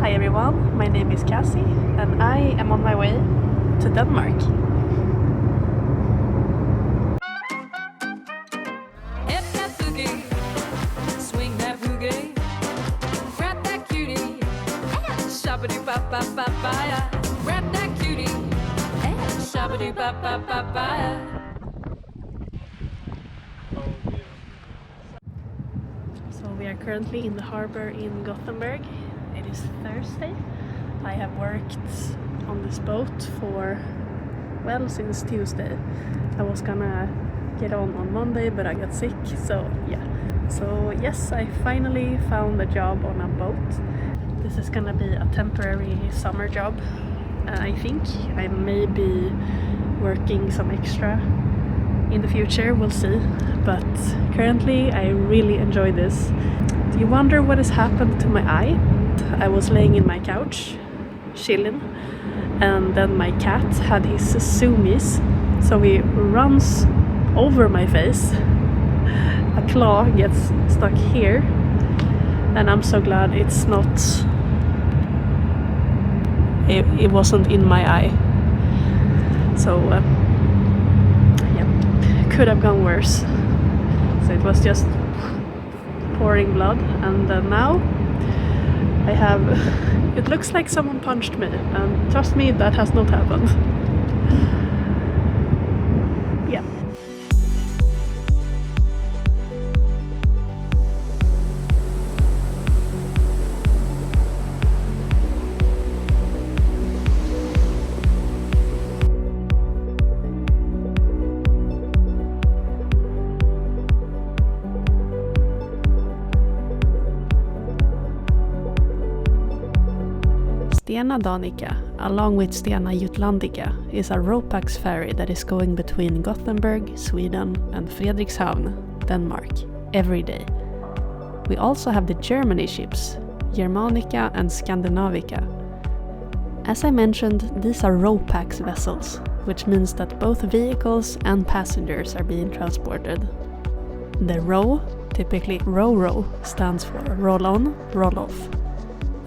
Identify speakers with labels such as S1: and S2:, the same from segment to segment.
S1: Hi everyone, my name is Cassie and I am on my way to Denmark.
S2: Hit that boogie, swing that boogie, grab that cutie, and shabba-doo-ba-ba-ba-ba-ya. Grab that cutie, and shabba-doo-ba-ba-ba-ba-ya.
S1: So we are currently in the harbor in Gothenburg. It is Thursday. I have worked on this boat since Tuesday. I was gonna get on Monday, but I got sick, so yeah. So yes, I finally found a job on a boat. This is gonna be a temporary summer job. I think I may be working some extra in the future, we'll see. But currently I really enjoy this. Do you wonder what has happened to my eye? I was laying in my couch, chilling, and then my cat had his zoomies, so he runs over my face. A claw gets stuck here, and I'm so glad it's not. It wasn't in my eye. So yeah, could have gone worse. So it was just pouring blood, and now I have. It looks like someone punched me, and trust me, that has not happened. Yeah. Stena Danica, along with Stena Jutlandica, is a Ropax ferry that is going between Gothenburg, Sweden, and Fredrikshavn, Denmark, every day. We also have the Germany ships, Germanica and Scandinavica. As I mentioned, these are Ropax vessels, which means that both vehicles and passengers are being transported. The RO, typically RO, stands for roll on, roll off.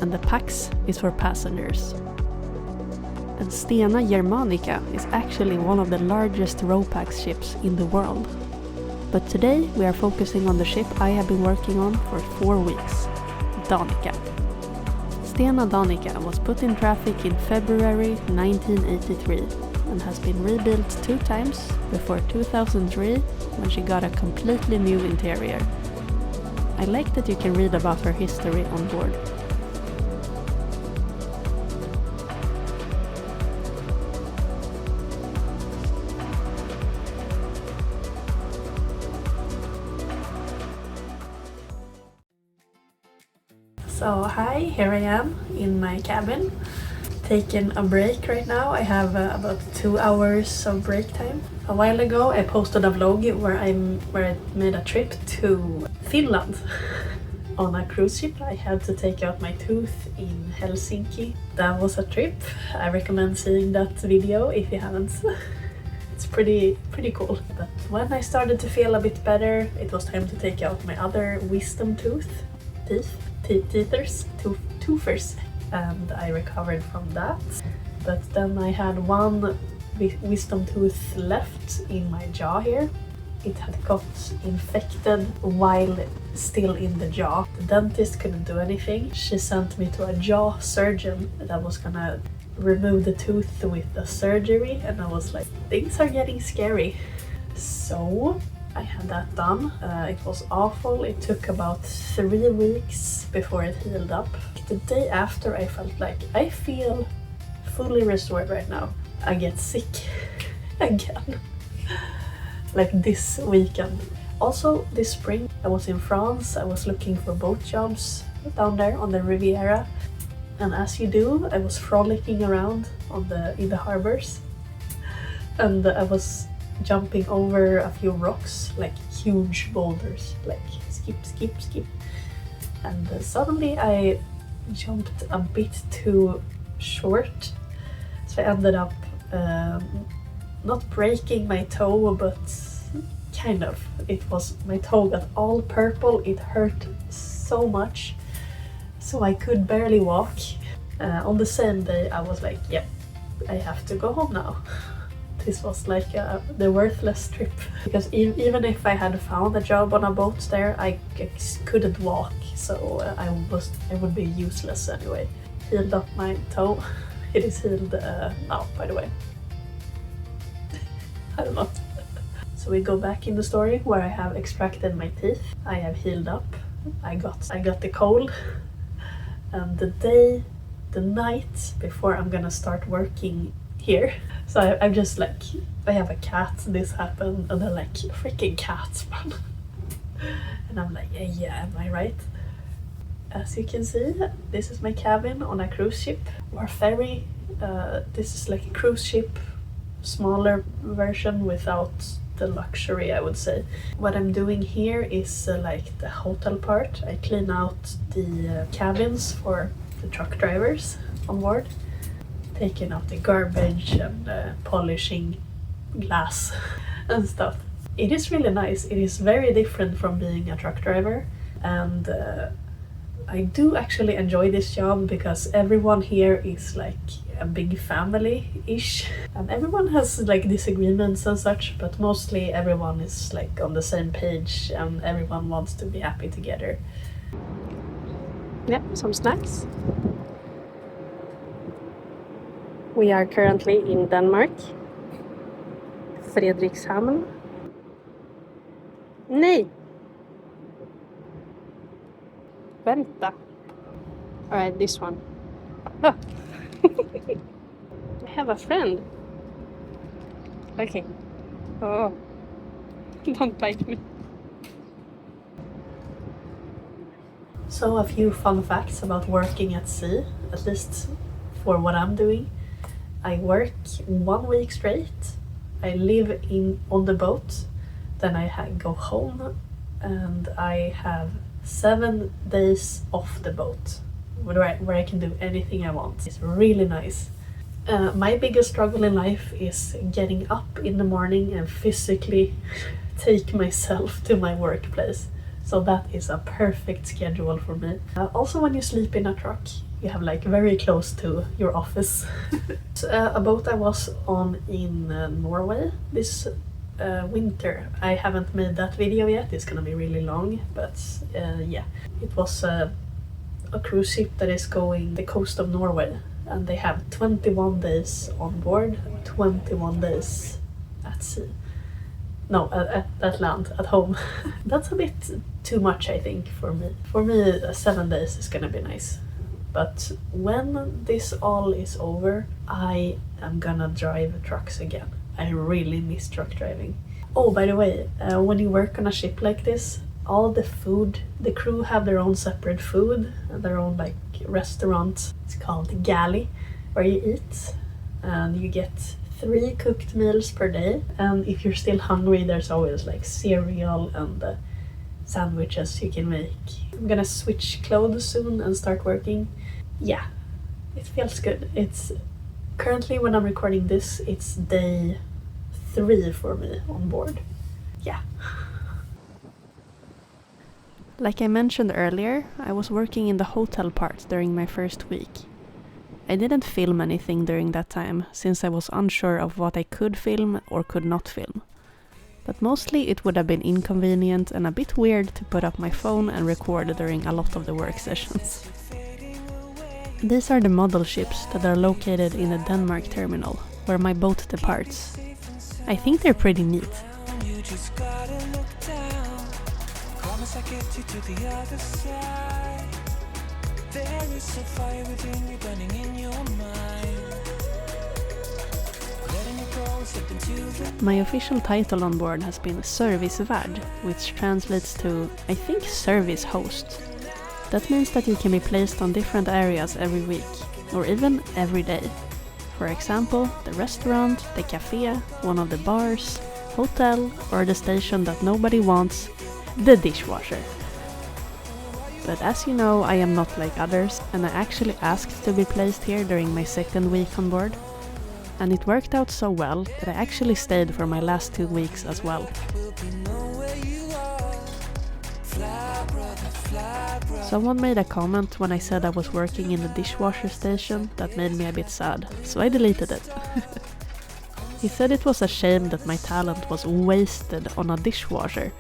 S1: And the Pax is for passengers. And Stena Germanica is actually one of the largest Ropax ships in the world. But today we are focusing on the ship I have been working on for 4 weeks, Danica. Stena Danica was put in traffic in February 1983 and has been rebuilt 2 times before 2003 when she got a completely new interior. I like that you can read about her history on board. So hi, here I am in my cabin, taking a break right now. I have about 2 hours of break time. A while ago I posted a vlog where I made a trip to Finland on a cruise ship. I had to take out my tooth in Helsinki. That was a trip. I recommend seeing that video if you haven't. It's pretty cool. But when I started to feel a bit better, it was time to take out my other wisdom toothers, and I recovered from that. But then I had one wisdom tooth left in my jaw here. It had got infected while still in the jaw. The dentist couldn't do anything. She sent me to a jaw surgeon that was gonna remove the tooth with a surgery, and I was like, things are getting scary. So I had that done. It was awful. It took about 3 weeks before it healed up. The day after I felt like I feel fully restored right now. I get sick again. Like this weekend. Also this spring I was in France. I was looking for boat jobs down there on the Riviera. And as you do, I was frolicking around in the harbors. And I was jumping over a few rocks, like huge boulders, like skip. And suddenly I jumped a bit too short, so I ended up not breaking my toe, but kind of. My toe got all purple. It hurt so much, so I could barely walk. On the same day I was like, yep, I have to go home now. This was like the worthless trip. Because even if I had found a job on a boat there, I couldn't walk, so I would be useless anyway. Healed up my toe. It is healed now, by the way. I don't know. So we go back in the story where I have extracted my teeth. I have healed up. I got the cold. And the night before I'm gonna start working here. So I'm just like, I have a cat, this happened, and they're like, freaking cats, man. And I'm like, yeah, am I right? As you can see, this is my cabin on a cruise ship or ferry. This is like a cruise ship, smaller version without the luxury, I would say. What I'm doing here is like the hotel part. I clean out the cabins for the truck drivers on board, taking out the garbage and polishing glass and stuff. It is really nice. It is very different from being a truck driver, and I do actually enjoy this job because everyone here is like a big family-ish, and everyone has like disagreements and such, but mostly everyone is like on the same page and everyone wants to be happy together. Yeah, some snacks. We are currently in Denmark, Fredrikshamn. Nej! Vänta. Alright, this one. Oh. I have a friend. Okay. Oh. Don't bite me. So a few fun facts about working at sea, at least for what I'm doing. I work 1 week straight. I live on the boat. Then I go home and I have 7 days off the boat where I can do anything I want. It's really nice. My biggest struggle in life is getting up in the morning and physically take myself to my workplace. So that is a perfect schedule for me. Also, when you sleep in a truck, you have like very close to your office. A boat I was on in Norway this winter. I haven't made that video yet, it's gonna be really long, but yeah. It was a cruise ship that is going the coast of Norway, and they have 21 days on board, 21 days at sea. No, at land, at home. That's a bit too much, I think, for me. For me, 7 days is gonna be nice. But when this all is over, I am gonna drive trucks again. I really miss truck driving. Oh, by the way, when you work on a ship like this, all the food, the crew have their own separate food, their own like restaurant. It's called galley, where you eat, and you get 3 cooked meals per day. And if you're still hungry, there's always like cereal and sandwiches you can make. I'm gonna switch clothes soon and start working. Yeah, it feels good. It's currently, when I'm recording this, it's day 3 for me on board. Yeah. Like I mentioned earlier, I was working in the hotel part during my first week. I didn't film anything during that time, since I was unsure of what I could film or could not film. But mostly it would have been inconvenient and a bit weird to put up my phone and record during a lot of the work sessions. These are the model ships that are located in the Denmark terminal, where my boat departs. I think they're pretty neat. My official title on board has been servicevärd, which translates to, I think, service host. That means that you can be placed on different areas every week, or even every day. For example, the restaurant, the cafe, one of the bars, hotel, or the station that nobody wants, the dishwasher. But as you know, I am not like others, and I actually asked to be placed here during my 2nd week on board. And it worked out so well that I actually stayed for my last 2 weeks as well. Someone made a comment when I said I was working in the dishwasher station that made me a bit sad, so I deleted it. He said it was a shame that my talent was wasted on a dishwasher,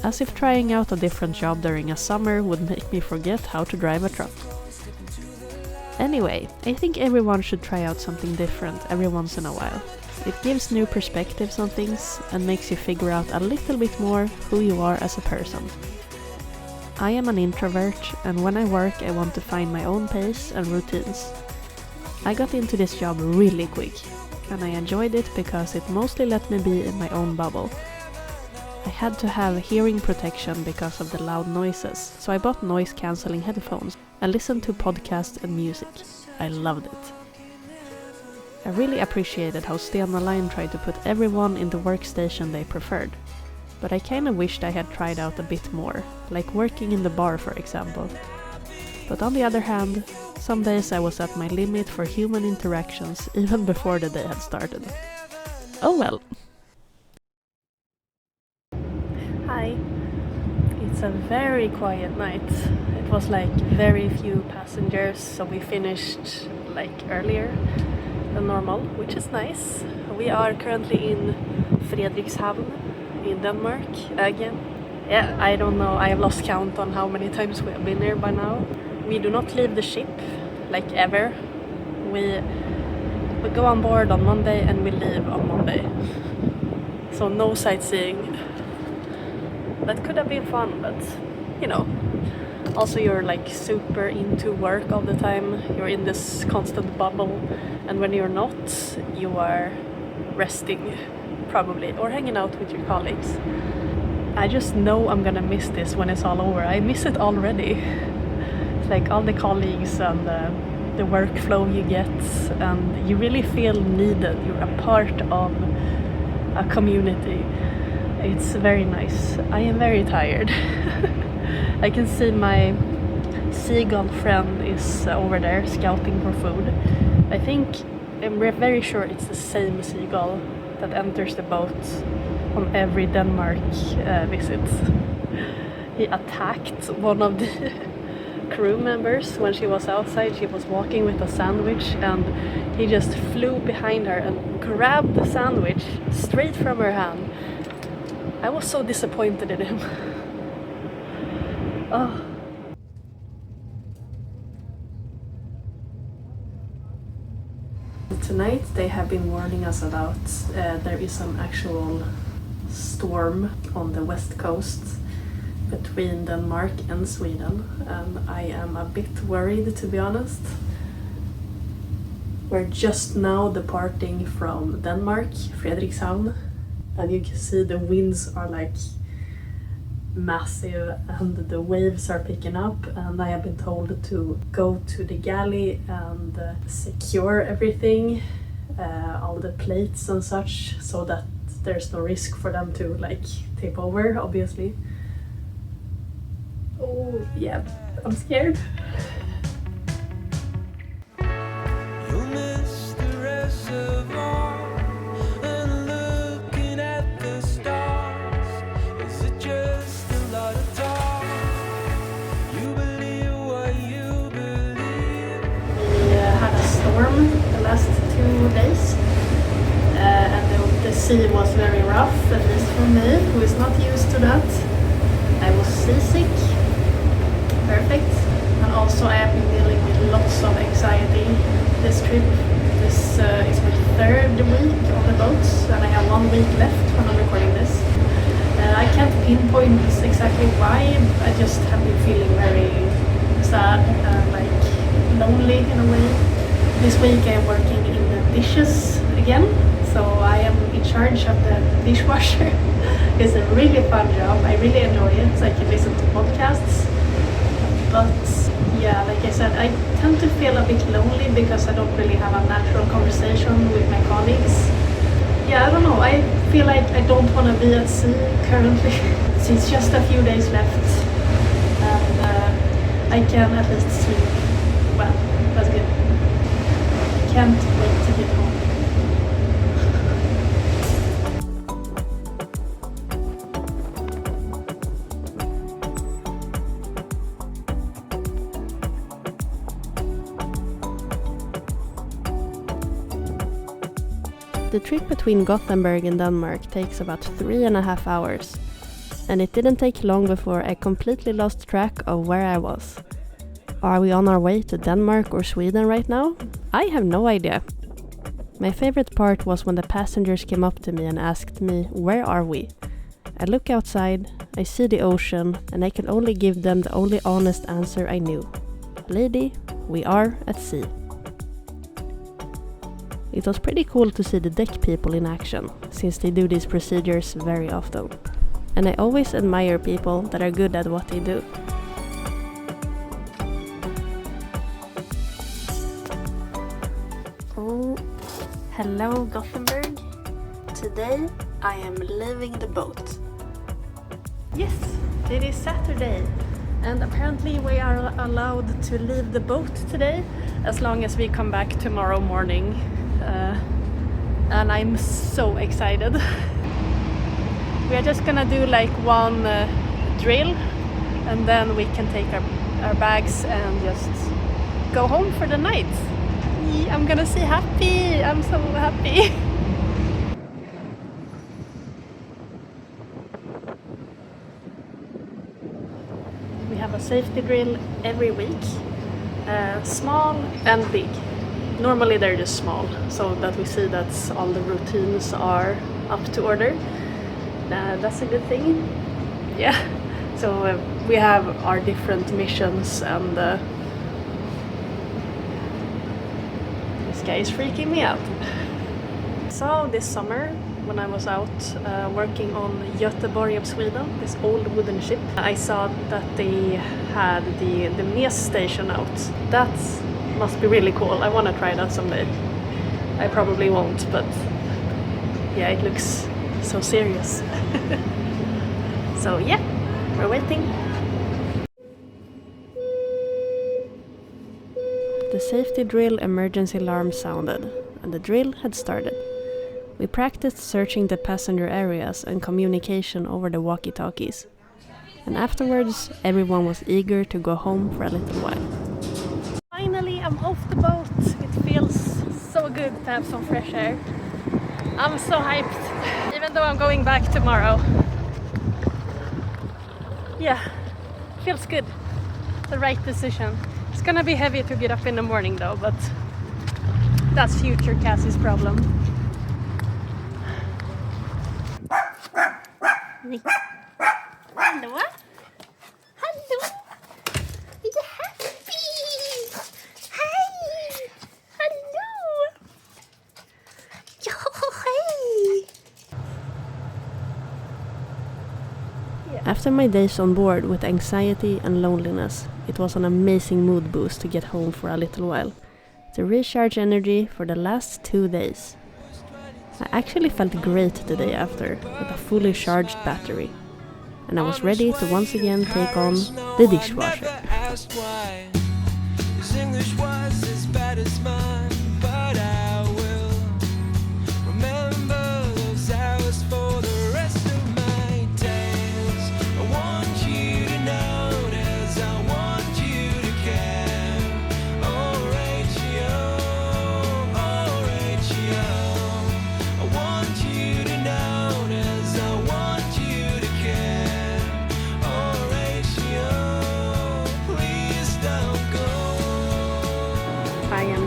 S1: as if trying out a different job during a summer would make me forget how to drive a truck. Anyway, I think everyone should try out something different every once in a while. It gives new perspectives on things and makes you figure out a little bit more who you are as a person. I am an introvert, and when I work I want to find my own pace and routines. I got into this job really quick, and I enjoyed it because it mostly let me be in my own bubble. I had to have hearing protection because of the loud noises, so I bought noise-cancelling headphones and listened to podcasts and music. I loved it. I really appreciated how Stena Line tried to put everyone in the workstation they preferred, but I kinda wished I had tried out a bit more, like working in the bar for example. But on the other hand, some days I was at my limit for human interactions even before the day had started. Oh well. Hi. It's a very quiet night. It was like very few passengers, so we finished like earlier than normal, which is nice. We are currently in Frederikshavn in Denmark again. Yeah, I don't know, I have lost count on how many times we have been here by now. We do not leave the ship, like ever. We go on board on Monday and we leave on Monday. So no sightseeing. That could have been fun, but you know. Also you're like super into work all the time. You're in this constant bubble, and when you're not, you are resting probably, or hanging out with your colleagues. I just know I'm gonna miss this when it's all over. I miss it already. It's like all the colleagues and the workflow you get, and you really feel needed. You're a part of a community. It's very nice. I am very tired. I can see my seagull friend is over there scouting for food. I'm very sure it's the same seagull that enters the boat on every Denmark visit. He attacked one of the crew members when she was outside. She was walking with a sandwich, and he just flew behind her and grabbed the sandwich straight from her hand. I was so disappointed in him. Oh. Tonight they have been warning us about there is an actual storm on the west coast between Denmark and Sweden, and I am a bit worried, to be honest. We're just now departing from Denmark, Frederikshavn, and you can see the winds are like massive and the waves are picking up, and I have been told to go to the galley and secure everything, all the plates and such, so that there's no risk for them to like tip over, obviously. Oh yeah, I'm scared. The last 2 days, and the sea was very rough, at least for me, who is not used to that. I was seasick, perfect, and also I have been dealing with lots of anxiety this trip. This is my 3rd week on the boat, and I have 1 week left when I'm recording this. I can't pinpoint exactly why, I just have been feeling very sad and like lonely in a way. This week I am working in the dishes again, so I am in charge of the dishwasher. It's a really fun job, I really enjoy it, so I can listen to podcasts. But yeah, like I said, I tend to feel a bit lonely because I don't really have a natural conversation with my colleagues. Yeah, I don't know, I feel like I don't want to be at sea currently. So it's just a few days left, and I can at least sleep. Well, that's good. Can't wait to get home.
S3: The trip between Gothenburg and Denmark takes about 3.5 hours, and it didn't take long before I completely lost track of where I was. Are we on our way to Denmark or Sweden right now? I have no idea. My favorite part was when the passengers came up to me and asked me, where are we? I look outside, I see the ocean, and I can only give them the only honest answer I knew. Lady, we are at sea. It was pretty cool to see the deck people in action, since they do these procedures very often. And I always admire people that are good at what they do. Oh, hello Gothenburg. Today I am leaving the boat. Yes, it is Saturday. And apparently we are allowed to leave the boat today, as long as we come back tomorrow morning. And I'm so excited. We are just gonna do like one drill, and then we can take our bags and just go home for the night. I'm gonna see happy. I'm so happy. We have a safety drill every week, small and big. Normally they're just small, so that we see that all the routines are up to order. That's a good thing. Yeah, so we have our different missions, and this guy is freaking me out. So this summer, when I was out working on Göteborg of Sweden, this old wooden ship, I saw that they had the MES station out. That must be really cool. I want to try that someday. I probably won't, but yeah, it looks so serious. So yeah, we're waiting. The safety drill emergency alarm sounded, and the drill had started. We practiced searching the passenger areas and communication over the walkie-talkies. And afterwards, everyone was eager to go home for a little while. Finally, I'm off the boat. It feels so good to have some fresh air. I'm so hyped, even though I'm going back tomorrow. Yeah, feels good. The right decision. It's gonna be heavy to get up in the morning though, but that's future Cassie's problem. Hello? Hello? Are you happy? Hi! Hello! Hey! After my days on board with anxiety and loneliness, it was an amazing mood boost to get home for a little while, to recharge energy for the last 2 days. I actually felt great the day after, with a fully charged battery, and I was ready to once again take on the dishwasher.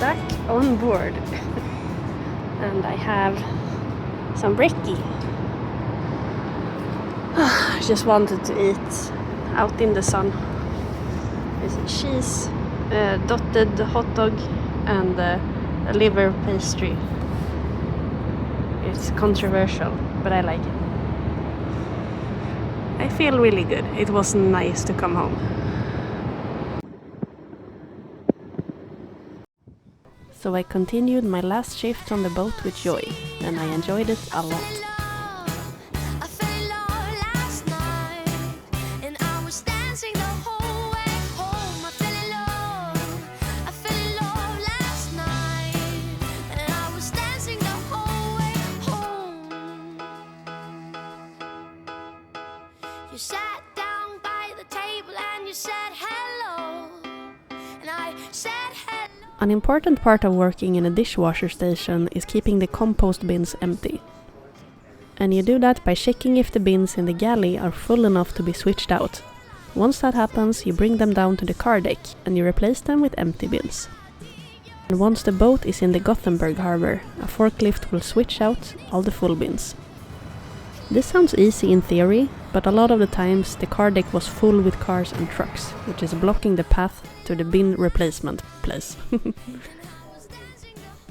S3: Back on board and I have some brekkie. I just wanted to eat out in the sun. There's a cheese, dotted hot dog, and a liver pastry. It's controversial, but I like it. I feel really good. It was nice to come home. So I continued my last shift on the boat with joy, and I enjoyed it a lot.
S2: You sat down by the table and you said hello, and I said hello.
S3: An important part of working in a dishwasher station is keeping the compost bins empty. And you do that by checking if the bins in the galley are full enough to be switched out. Once that happens, you bring them down to the car deck and you replace them with empty bins. And once the boat is in the Gothenburg harbor, a forklift will switch out all the full bins. This sounds easy in theory, but a lot of the times the car deck was full with cars and trucks, which is blocking the path to the bin replacement place.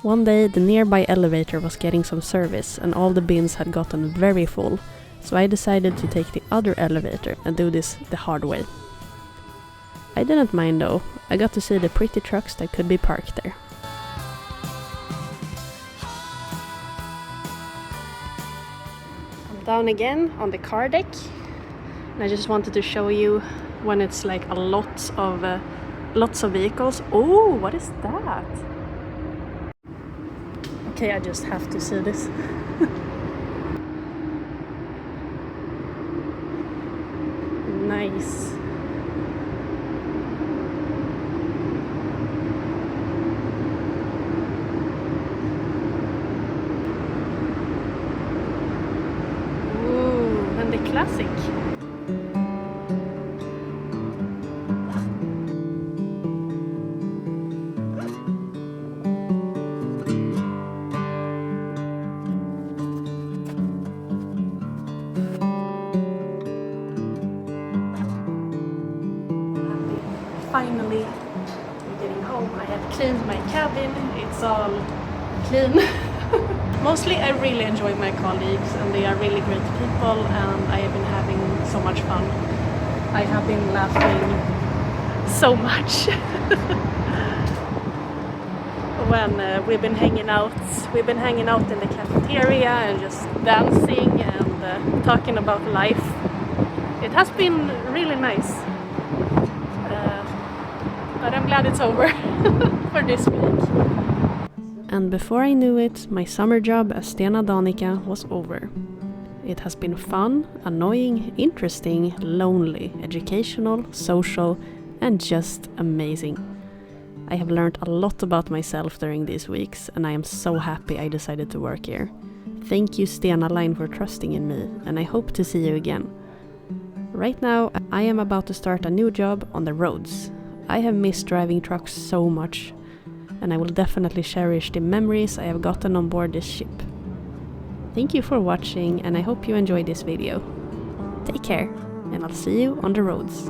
S3: One day the nearby elevator was getting some service and all the bins had gotten very full, so I decided to take the other elevator and do this the hard way. I didn't mind though, I got to see the pretty trucks that could be parked there. I'm down again on the car deck, and I just wanted to show you when it's like a lots of vehicles. Oh, what is that? Okay, I just have to see this. Nice. Ooh, and the classic. Finally getting home. I have cleaned my cabin, it's all clean. Mostly I really enjoy my colleagues and they are really great people and I have been having so much fun. I have been laughing so much when we've been hanging out in the cafeteria and just dancing and talking about life. It has been really nice. But I'm glad it's over for this week. And before I knew it, my summer job as Stena Danica was over. It has been fun, annoying, interesting, lonely, educational, social, and just amazing. I have learned a lot about myself during these weeks, and I am so happy I decided to work here. Thank you Stena Line for trusting in me, and I hope to see you again. Right now, I am about to start a new job on the roads. I have missed driving trucks so much, and I will definitely cherish the memories I have gotten on board this ship. Thank you for watching, and I hope you enjoyed this video. Take care, and I'll see you on the roads.